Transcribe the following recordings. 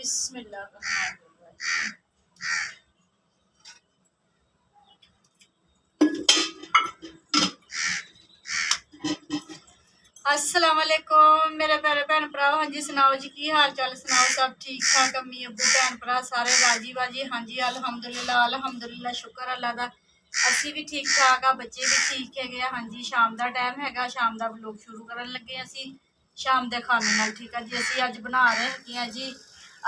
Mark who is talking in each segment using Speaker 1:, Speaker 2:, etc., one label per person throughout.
Speaker 1: बिस्मिल्लाह। अस्सलाम वालेकुम मेरे प्यारे भैन भरा। हाँ जी सुनाओ जी की हाल चाल सुनाओ, सब ठीक ठाक? अम्मी अबू भैन भरा सारे राजी बाजी? हाँ जी अल्हम्दुलिल्लाह शुक्र अल्लाह का, असी भी ठीक ठाक आ, बच्चे भी ठीक है। हाँ जी शाम का टाइम है, शाम का व्लॉग शुरू करन लगे असी शाम के खाने नाल। ठीक है जी, असी अज बना रहे हैं जी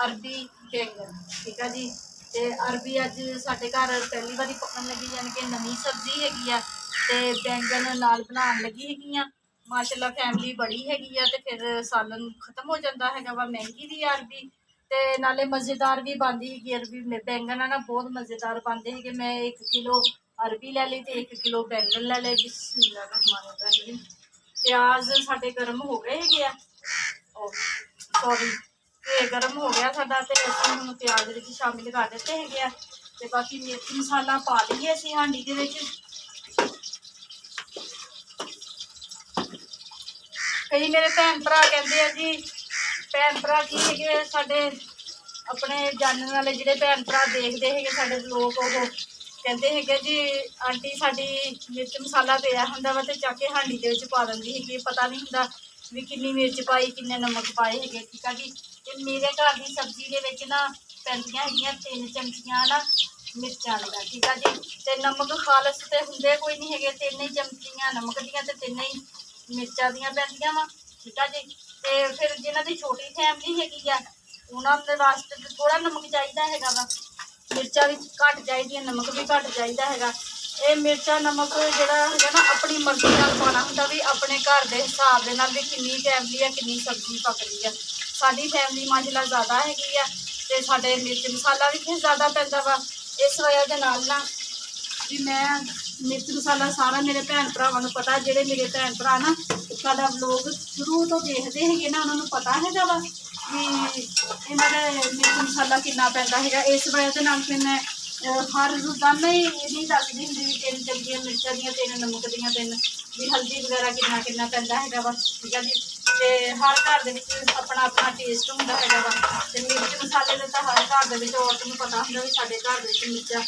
Speaker 1: अरबी बैंगन। ठीक है जी, तो अरबी अज साडे घर पहली बारी पकन लगी, यानी कि नवी सब्जी हैगी आ, ते बैंगन नाल बनान लगी हैगी। माशाल्लाह फैमिली बड़ी हैगी आ, ते फिर सालन खत्म हो जाता है वा, महंगी भी अरबी ते नाले मज़ेदार भी बनती हैगी अरबी। बैंगन है ना बहुत मज़ेदार बनते हैं। मैं 1 किलो अरबी लै ली तो 1 किलो बैंगन लै ले। बिस्मिल्लाह, प्याज साडे गर्म हो गए है, सॉरी ते गर्म हो गया साडा, ते असीं हुण प्याज विच शामिल कर दिते है, ते बाकी मिर्च मसाला पा लईए असीं हांडी दे विच। कई मेरे भैन भरा कहते हैं जी, भैन भरा की है साडे अपने जानने वाले जिहड़े भैन भरा देखते है साडे लोग, वो कहते हैं जी आंटी साडी मिर्च मसाला पिया हुंदा वा ते चक के हांडी दे विच पा दिंदी है, पता नहीं हुंदा भी किन्नी मिर्च पाई किन्ने नमक पाए है। ठीक है जी, ते मेरे घर की सब्जी दे विच ना पैंदियां हैगियां 3 चमचियां ना मिर्चां दियां। ठीक है जी, ते नमक खालस ते हुंदे कोई नहीं है, 3 ही चमचियां नमक दियां ते 3 ही मिर्चां दियां पैंदियां वा। ठीक है जी, ते फिर जिन्हां दी छोटी फैमिली हैगी आ उन्हां दे वास्ते थोड़ा नमक चाहिदा हैगा वा, मिर्चां भी घट चाहिए नमक भी घट चाहिए है। ये मिर्चा नमक जोड़ा है ना अपनी मर्जी नाल पाना हुंदा, भी अपने घर के हिसाब के नाल भी कितनी फैमिली है कितनी सब्जी पकदी है। साडी फैमिली माशाल्लाह ज़्यादा हैगी आ, ते साडे मिर्च मसाला भी फिर ज़्यादा पैंदा वा। इस वजह के नाल ना भी मैं मिर्च मसाला सारा मेरे भैन भरावां नूं पता, जिहड़े मेरे भैन भरा ना साडा व्लॉग शुरू तो देखते है ना, उन्होंने पता है वा भी इन्हां दे मिर्च मसाला कितना पैंदा है। इस वजह से नाल फिर मैं हर रोज़ाना ही नहीं दसदी हुंदी भी 3 चमचियां मिर्चां दियां 3 नमक दियां 3 भी हल्दी वगैरह कितना कितना पैंदा है वा। ठीक है जी, ते हर घर दे विच अपना अपना टेस्ट हुंदा है वा, ते मिर्च मसाले दा तां हर घर दे विच औरत नूं पता हुंदा भी साडे घर दे विच मिर्चा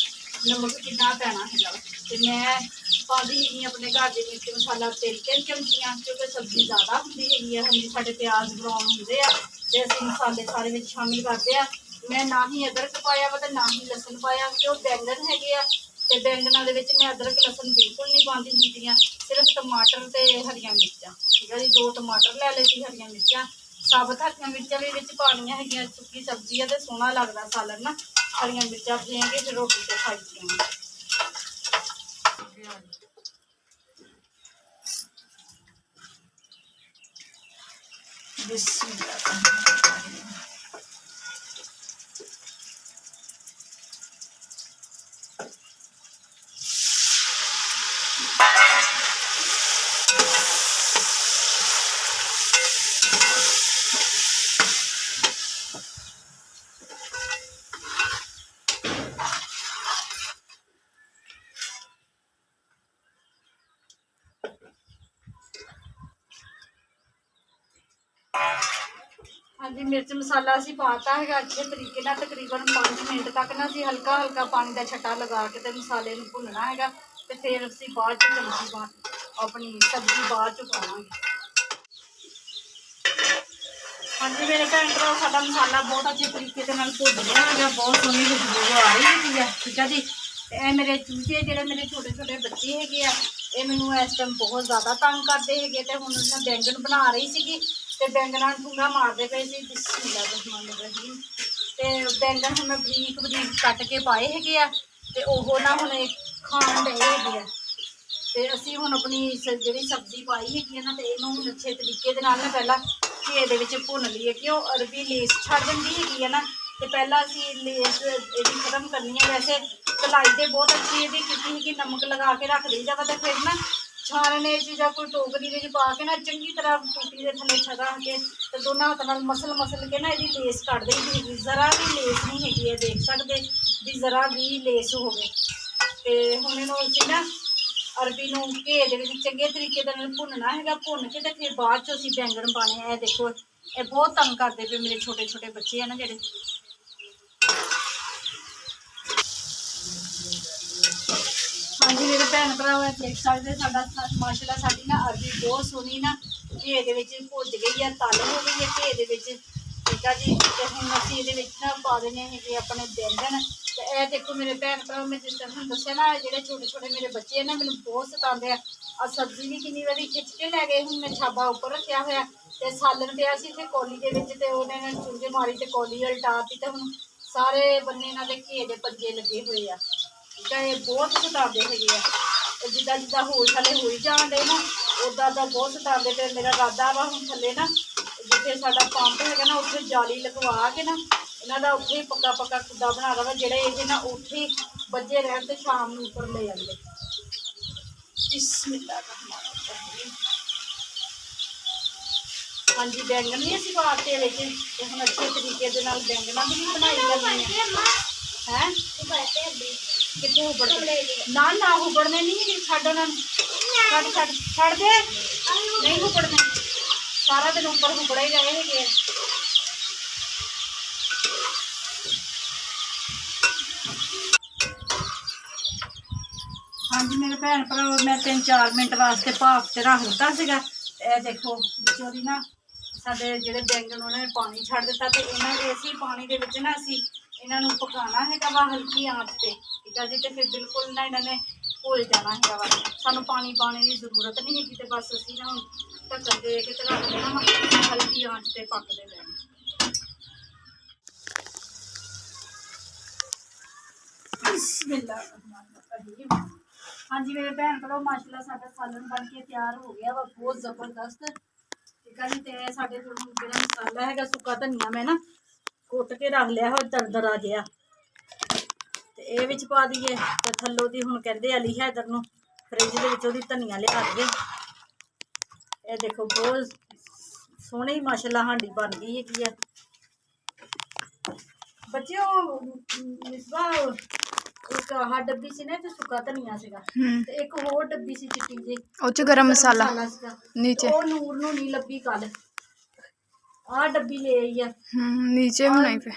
Speaker 1: नमक कितना पैना है वा। ते मैं पाँदी हैगी अपने घर के मिर्च मसाला 3 चमचियां, क्योंकि सब्जी ज़्यादा होंदी हैगी है। हम साडे प्याज ब्राउन होंदे आ ते असीं मसाले सारे विच शामिल करते हैं। मैं ना ही अदरक पाया वा ते ना ही लसन पाया, क्योंकि बैंगन हैगे आ ते बैंगनां दे विच मैं अदरक लसन बिल्कुल नहीं पाउंदी हुंदी, सिर्फ टमाटर ते हरियां मिर्चां। ठीक है जी, 2 टमाटर लै ले सी, हरियां मिर्चां साबत हरियां मिर्चां भी विच पाउणियां हैगियां, सुक्की सब्जी है ते सोहना लगदा सालन ना, हरियां मिर्चां देंगे फिर रोटी ते खाई जाएंगे। हाँ जी, मिर्च मसाला असी पाता है अच्छे तरीके ना, तकरीबन 5 मिनट तक ना असी हल्का हल्का पानी का छट्टा लगा के मसाले में भुनना है, तो फिर असी बाद चमची अपनी सब्जी बाद पावांगे। हाँ जी मेरे भैन भरा साडा मसाला बहुत अच्छे तरीके से भुन गया है, बहुत सोहनी खुशबू आ रही है। ठीक है जी, तो मेरे चूचे जोड़े मेरे छोटे छोटे बच्चे है ये मैनू इस टाइम बहुत ज़्यादा तंग करते है, तो हुण मैं बैंगन बना रही सी ते बैंगना ठूंगा मारते पे सी। बिस्मिल्लाह, ते बैंगन हुण मैं बरीक बरीक कट के पाए है, ते ओह ना हुण खाण डे है, ते असी हुण अपनी जिहड़ी सब्जी पाई हैगी ना, ते इहनूं हुण अच्छे तरीके दे नाल ना पहला घे दे विच भुन लईए, क्यों अरबी लेस छड्ड दिंदी हैगी है ना, तो पहला असी लेस इहदी खत्म करनी है। वैसे कलाई तो बहुत अच्छी इहदी कीती हैगी, नमक लगा के रख दईदा वा, ते फिर ना छानने या कोई टोकरी में पा के ना चंगी तरह टूटी के थले छड़ा के तो दोनों हाथों नाल मसल मसल के ना यदि लेस कट दी हैगी। जरा भी लेस नहीं हैगी, ये देख सकते भी जरा भी लेस हो गए। तो हुण इहनूं असीं ना अरबी नूं घे दे विच चंगे तरीके दे नाल भुनना है, भुन के तो फिर बाद च असीं बैंगन पाने हैं। देखो ਇਹ ਬਹੁਤ ਤੰਗ ਕਰਦੇ ਪਏ ਮੇਰੇ ਛੋਟੇ ਛੋਟੇ ਬੱਚੇ ਆ ਨਾ ਜਿਹੜੇ। ਹਾਂਜੀ ਮੇਰੇ ਭੈਣ ਭਰਾ ਦੇਖ ਸਕਦੇ ਸਾਡਾ ਮਾਸ਼ਾਅੱਲਾ ਸਾਡੀ ਨਾ ਅਰਬੀ ਬਹੁਤ ਸੋਹਣੀ ਨਾ ਘੇ ਦੇ ਵਿੱਚ ਭੁੱਜ ਗਈ ਆ, ਤਲ ਹੋ ਗਈ ਹੈ ਘੇ ਦੇ ਵਿੱਚ, ਠੀਕ ਆ ਜੀ। ਤੇ ਹੁਣ ਅਸੀਂ ਇਹਦੇ ਵਿੱਚ ਨਾ ਪਾ ਦੇਣੇ ਹੈਗੇ ਆਪਣੇ ਬੈਂਗਣ। ਤੇ ਇਹ ਦੇਖੋ ਮੇਰੇ ਭੈਣ ਭਰਾ, ਮੈਂ ਜਿਸ ਤਰ੍ਹਾਂ ਤੁਹਾਨੂੰ ਦੱਸਿਆ ਨਾ ਜਿਹੜੇ ਛੋਟੇ ਛੋਟੇ ਮੇਰੇ ਬੱਚੇ ਨਾ ਮੈਨੂੰ ਬਹੁਤ ਸਤਾਉਂਦੇ ਆ। ਸਬਜ਼ੀ ਵੀ ਕਿੰਨੀ ਵਾਰੀ ਖਿੱਚ ਕੇ ਲੈ ਗਏ, ਹੁਣ ਮੈਂ ਛਾਬਾ ਉੱਪਰ ਰੱਖਿਆ ਹੋਇਆ ਤੇ ਸਾਲਣ ਪਿਆ ਸੀ ਤੇ ਕੌਲੀ ਦੇ ਵਿੱਚ, ਤੇ ਉਹਨੇ ਚੂੰਝੇ ਮਾਰੀ ਤੇ ਕੌਲੀ ਉਲਟਾਤੀ ਤੇ ਹੁਣ ਸਾਰੇ ਬੰਨੇ ਇਹਨਾਂ ਦੇ ਘੇ ਦੇ ਪੰਜੇ ਲੱਗੇ ਹੋਏ ਆ। ਠੀਕ ਹੈ, ਇਹ ਬਹੁਤ ਸਤਾਉਂਦੇ ਹੈਗੇ ਆ। ਤੇ ਜਿੱਦਾਂ ਜਿੱਦਾਂ ਹੌਲੀ ਥੱਲੇ ਹੋਈ ਜਾਣ ਡੇ ਨਾ ਉੱਦਾਂ ਦਾ ਬਹੁਤ ਸਤਾਉਂਦੇ। ਤੇ ਮੇਰਾ ਇਰਾਦਾ ਵਾ ਹੁਣ ਥੱਲੇ ਨਾ ਜਿੱਥੇ ਸਾਡਾ ਪੰਪ ਹੈਗਾ ਨਾ ਉੱਥੇ ਜਾਲੀ ਲਗਵਾ ਕੇ ਨਾ ਇਹਨਾਂ ਦਾ ਉੱਥੇ ਹੀ ਪੱਕਾ ਪੱਕਾ ਖੁੱਡਾ ਬਣਾ ਦੇਣਾ, ਜਿਹੜੇ ਇਹਦੇ ਨਾ ਉੱਥੇ ਹੀ ਬੱਜੇ ਰਹਿਣ ਤੇ ਸ਼ਾਮ ਨੂੰ ਉੱਪਰ ਲੈ ਜਾਂਦੇ। ਬਿਸਮਿਲ੍ਲਾਹ ਰਹਿਮਾਨ ਰਹੀਮ। ਹਾਂਜੀ ਬੈਂਗਣ ਵੀ ਅਸੀਂ ਪਾਤੇ ਵਿੱਚ ਤੇ ਹੁਣ ਅੱਛੇ ਤਰੀਕੇ ਦੇ ਨਾਲ ਬੈਂਗਣਾਂ ਵੀ ਬਣਾਈ ਜਾਂਦੀ ਹੈ। ਕਿੱਥੇ ਹੁਬੜਦੇ ਨਾ, ਨਾ ਹੁਬੜਨੇ ਨਹੀਂ, ਛੱਡ ਉਹਨਾਂ ਨੂੰ, ਛੱਡ ਛੱਡ ਛੱਡ ਦੇ, ਨਹੀਂ ਹੁਬੜਨੇ, ਸਾਰਾ ਦਿਨ ਉੱਪਰ ਹੁਬੜੇ ਹੀ ਰਹੇ ਹੈਗੇ। ਹਾਂਜੀ ਮੇਰੇ ਭੈਣ ਭਰਾ, ਮੈਂ 3-4 ਮਿੰਟ ਵਾਸਤੇ ਭਾਫ ਤੇ ਰੱਖ ਦਿੱਤਾ ਸੀਗਾ। ਇਹ ਦੇਖੋ ਵਿੱਚੋਂ ਦੀ ਨਾ ਸਾਡੇ ਜਿਹੜੇ ਬੈਂਗਣ ਉਹਨਾਂ ਨੇ ਪਾਣੀ ਛੱਡ ਦਿੱਤਾ ਤੇ ਇਹਨਾਂ ਦੇ ਅਸੀਂ ਪਾਣੀ ਦੇ ਵਿੱਚ ਨਾ ਅਸੀਂ ਇਹਨਾਂ ਨੂੰ ਪਕਾਉਣਾ ਹੈਗਾ ਵਾ ਹਲਕੀ ਆਂਚ ਤੇ, ਠੀਕ ਆ ਜੀ। ਤੇ ਫਿਰ ਬਿਲਕੁਲ ਨਾ ਇਹਨਾਂ ਨੇ ਘੁਲ ਜਾਣਾ ਹੈਗਾ ਵਾ, ਸਾਨੂੰ ਪਾਣੀ ਪਾਉਣ ਦੀ ਜ਼ਰੂਰਤ ਨਹੀਂ ਹੈਗੀ। ਤੇ ਬਸ ਅਸੀਂ ਨਾ ਹੁਣ ਢੱਕਣ ਦੇ ਕੇ ਤੇ ਰੱਖ ਦੇਣਾ ਵਾ, ਹਲਕੀ ਆਂਚ ਤੇ ਪੱਕਦੇ ਰਹਿਣਾ। ਬਿਸਮਿਲ੍ਲਾਹ ਰਹਿਮਾਨ ਰਹੀਮ। ਹਾਂਜੀ ਮੇਰੇ ਭੈਣ ਭਰਾ, ਮਾਸ਼ਾਅੱਲਾ ਸਾਡਾ ਸਾਲਨ ਬਣ ਕੇ ਤਿਆਰ ਹੋ ਗਿਆ ਵਾ, ਬਹੁਤ ਜ਼ਬਰਦਸਤ, ਠੀਕ ਆ ਜੀ। ਤੇ ਸਾਡੇ ਕੋਲ ਜਿਹੜਾ ਮਸਾਲਾ ਹੈਗਾ ਸੁੱਕਾ ਧਨੀਆ ਮੈਂ ਨਾ ਕੁੱਟ ਕੇ ਰੱਖ ਲਿਆ ਹੋ ਦਰਦਰਾ ਜਿਹਾ, ਤੇ ਇਹ ਵਿੱਚ ਪਾ ਦਈਏ। ਤੇ ਥੱਲੋਂ ਦੀ ਹੁਣ ਕਹਿੰਦੇ ਅਲੀ ਹੈਦਰ ਨੂੰ ਫਰਿੱਜ ਦੇ ਵਿੱਚ ਉਹਦੀ ਧਨੀਆ ਲਿਆ ਦਈਏ। ਇਹ ਦੇਖੋ ਬਹੁਤ ਸੋਹਣੀ ਮਾਸ਼ਾਅੱਲਾ ਹਾਂਡੀ ਬਣ ਗਈ ਹੈਗੀ ਆ। ਬੱਚੇ ਉਹ ਮਿਸਬਾ ਇੱਕ ਆਹ ਡੱਬੀ ਸੀ ਨਾ ਤੇ ਸੁੱਕਾ ਧਨੀਆ ਸੀਗਾ, ਤੇ ਇੱਕ ਹੋਰ ਡੱਬੀ ਸੀ ਚਿੱਟੀ ਜਿਹੀ,
Speaker 2: ਉਹ ਚ ਗਰਮ ਮਸਾਲਾ
Speaker 1: ਸੀਗਾ
Speaker 2: ਨੀਚੇ,
Speaker 1: ਉਹ ਨੂਰ ਨੂੰ ਨਹੀਂ ਲੱਭੀ ਕੱਲ, ਆਹ ਡੱਬੀ ਲੈ ਆਈ ਆ
Speaker 2: ਨੀਚੇ ਹੋਣਾ पे।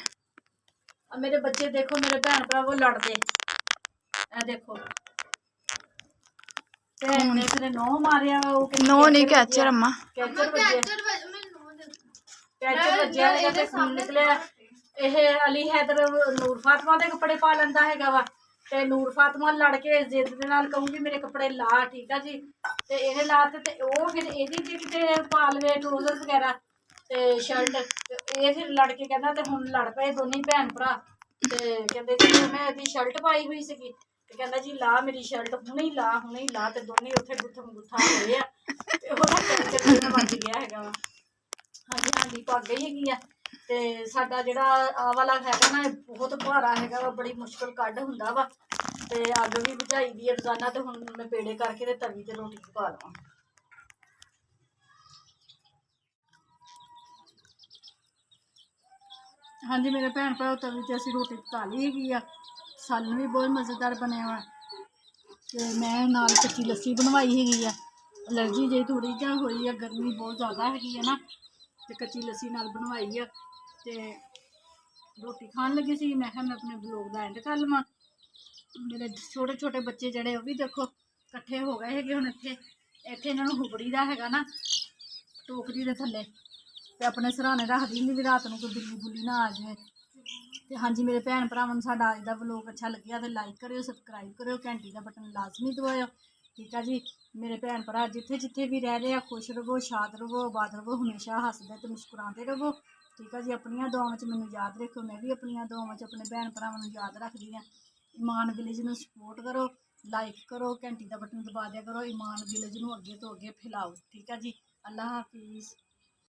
Speaker 1: ਮੇਰੇ ਬੱਚੇ ਦੇਖੋ ਮੇਰੇ ਭੈਣ ਭਰਾ ਉਹ ਲੜਦੇ, ਇਹ ਦੇਖੋ ਭੈਣ ਨੇ ਫਿਰ ਨੌ ਮਾਰਿਆ, ਉਹ
Speaker 2: ਨੋ नहीं कैचर अम्मा,
Speaker 1: ਕੈਚਰ ਵੱਜਿਆ ਹੈਗਾ ਤੇ ਖੂਨ ਨਿਕਲਿਆ। ਇਹ ਅਲੀ ਹੈਦਰ ਨੂਰ ਫਾਤਮਾ ਦੇ ਕੱਪੜੇ ਪਾ ਲੈਂਦਾ ਹੈਗਾ ਵਾ, ਤੇ ਨੂਰ ਫਾਤਮਾ ਲੜ ਕੇ ਜਿੱਦ ਦੇ ਨਾਲ ਕਹੂੰਗੀ ਮੇਰੇ ਕੱਪੜੇ ਲਾ, ਠੀਕ ਆ ਜੀ। ਤੇ ਇਹਨੇ ਲਾ ਤੇ ਉਹ ਫਿਰ ਇਹਦੀ ਜੇ ਕਿਤੇ ਪਾ ਲਵੇ ਟਰੂਜ਼ਰ ਵਗੈਰਾ ਤੇ ਸ਼ਰਟ, ਤੇ ਇਹ ਫਿਰ ਲੜ ਕੇ ਕਹਿੰਦਾ, ਤੇ ਹੁਣ ਲੜ ਪਏ ਦੋਨੇ ਭੈਣ ਭਰਾ। ਤੇ ਕਹਿੰਦੇ ਜੀ ਮੈਂ ਇਹਦੀ ਸ਼ਰਟ ਪਾਈ ਹੋਈ ਸੀਗੀ, ਤੇ ਕਹਿੰਦਾ ਜੀ ਲਾ ਮੇਰੀ ਸ਼ਰਟ, ਹੁਣੇ ਹੀ ਲਾ ਹੁਣੇ ਹੀ ਲਾ। ਤੇ ਦੋਨੇ ਉੱਥੇ ਗੁੱਥਮ ਗੁੱਥਾ ਹੋਏ ਆ, ਤੇ ਉਹਦਾ ਕੈਚਰ ਵੱਜ ਗਿਆ ਹੈਗਾ ਵਾ। ਹਾਂਜੀ ਹਾਂਜੀ ਪੱਕ ਗਈ ਹੈਗੀ ਆ। ਤੇ ਸਾਡਾ ਜਿਹੜਾ ਆਹ ਵਾਲਾ ਹੈਗਾ ਨਾ ਬਹੁਤ ਭਾਰਾ ਹੈਗਾ ਵਾ, ਬੜੀ ਮੁਸ਼ਕਿਲ ਕੱਢ ਹੁੰਦਾ ਵਾ। ਤੇ ਅੱਗ ਵੀ ਬੁਝਾਈ ਦੀ ਹੈ ਰੋਜ਼ਾਨਾ, ਤੇ ਹੁਣ ਮੈਂ ਪੇੜੇ ਕਰਕੇ ਤੇ ਤਵੀ ਤੇ ਰੋਟੀ ਪਕਾ ਲਵਾਂ। ਹਾਂਜੀ ਮੇਰੇ ਭੈਣ ਭਰਾ, ਤਵੀ ਤੇ ਅਸੀਂ ਰੋਟੀ ਪਕਾ ਲਈ ਹੈਗੀ ਆ। ਸਾਲਨ ਵੀ ਬਹੁਤ ਮਜ਼ੇਦਾਰ ਬਣਿਆ ਵਾ, ਤੇ ਮੈਂ ਨਾਲ ਕੱਚੀ ਲੱਸੀ ਬਣਵਾਈ ਹੈਗੀ ਆ। ਐਲਰਜੀ ਜਿਹੀ ਥੋੜੀ ਜਿਹਾ ਹੋਈ ਆ, ਗਰਮੀ ਬਹੁਤ ਜ਼ਿਆਦਾ ਹੈਗੀ ਆ ਨਾ, ਤੇ ਕੱਚੀ ਲੱਸੀ ਨਾਲ ਬਣਵਾਈ ਆ। ਤੇ ਰੋਟੀ ਖਾਣ ਲੱਗੀ ਸੀ, ਮੈਂ ਕਿਹਾ ਮੈਂ ਆਪਣੇ ਬਲੌਗ ਦਾ ਐਂਡ ਕਰ ਲਵਾਂ। ਮੇਰੇ ਛੋਟੇ ਛੋਟੇ ਬੱਚੇ ਜਿਹੜੇ ਉਹ ਵੀ ਦੇਖੋ ਇਕੱਠੇ ਹੋ ਗਏ ਹੈਗੇ। ਹੁਣ ਇੱਥੇ ਇਹਨਾਂ ਨੂੰ ਹੁਬੜੀ ਦਾ ਹੈਗਾ ਨਾ ਟੋਕਰੀ ਦੇ ਥੱਲੇ, ਤੇ ਆਪਣੇ ਸਰਾਣੇ ਰੱਖਦੀ ਹੁੰਦੀ ਵੀ ਰਾਤ ਨੂੰ ਕੋਈ ਬਿੱਲੀ ਬੁੱਲੀ ਨਾ ਆ ਜਾਵੇ। ਤੇ ਹਾਂਜੀ ਮੇਰੇ ਭੈਣ ਭਰਾਵਾਂ ਨੂੰ ਸਾਡਾ ਅੱਜ ਦਾ ਵਲੋਗ ਅੱਛਾ ਲੱਗਿਆ ਤੇ ਲਾਈਕ ਕਰਿਓ, ਸਬਸਕ੍ਰਾਈਬ ਕਰਿਓ, ਘੰਟੀ ਦਾ ਬਟਨ ਲਾਜ਼ਮੀ ਦਬਾਇਓ, ਠੀਕ ਆ ਜੀ। ਮੇਰੇ ਭੈਣ ਭਰਾ ਜਿੱਥੇ ਜਿੱਥੇ ਵੀ ਰਹਿ ਰਹੇ ਆ ਖੁਸ਼ ਰਹੋ, ਸ਼ਾਦ ਰਹੋ, ਆਬਾਦ ਰਹੋ, ਹਮੇਸ਼ਾ ਹੱਸਦੇ ਤੇ ਮੁਸਕਰਾਉਂਦੇ ਰਹੋ, ਠੀਕ ਆ ਜੀ। ਆਪਣੀਆਂ ਦੁਆਵਾਂ 'ਚ ਮੈਨੂੰ ਯਾਦ ਰੱਖੋ, ਮੈਂ ਵੀ ਆਪਣੀਆਂ ਦੁਆਵਾਂ 'ਚ ਆਪਣੇ ਭੈਣ ਭਰਾਵਾਂ ਨੂੰ ਯਾਦ ਰੱਖਦੀ ਹਾਂ। ਈਮਾਨ ਵਿਲੇਜ ਨੂੰ ਸਪੋਰਟ ਕਰੋ, ਲਾਈਕ ਕਰੋ, ਘੰਟੀ ਦਾ ਬਟਨ ਦਬਾ ਦਿਆ ਕਰੋ, ਈਮਾਨ ਵਿਲੇਜ ਨੂੰ ਅੱਗੇ ਤੋਂ ਅੱਗੇ ਫੈਲਾਓ, ਠੀਕ ਆ ਜੀ। ਅੱਲਾ ਹਾਫਿਜ਼।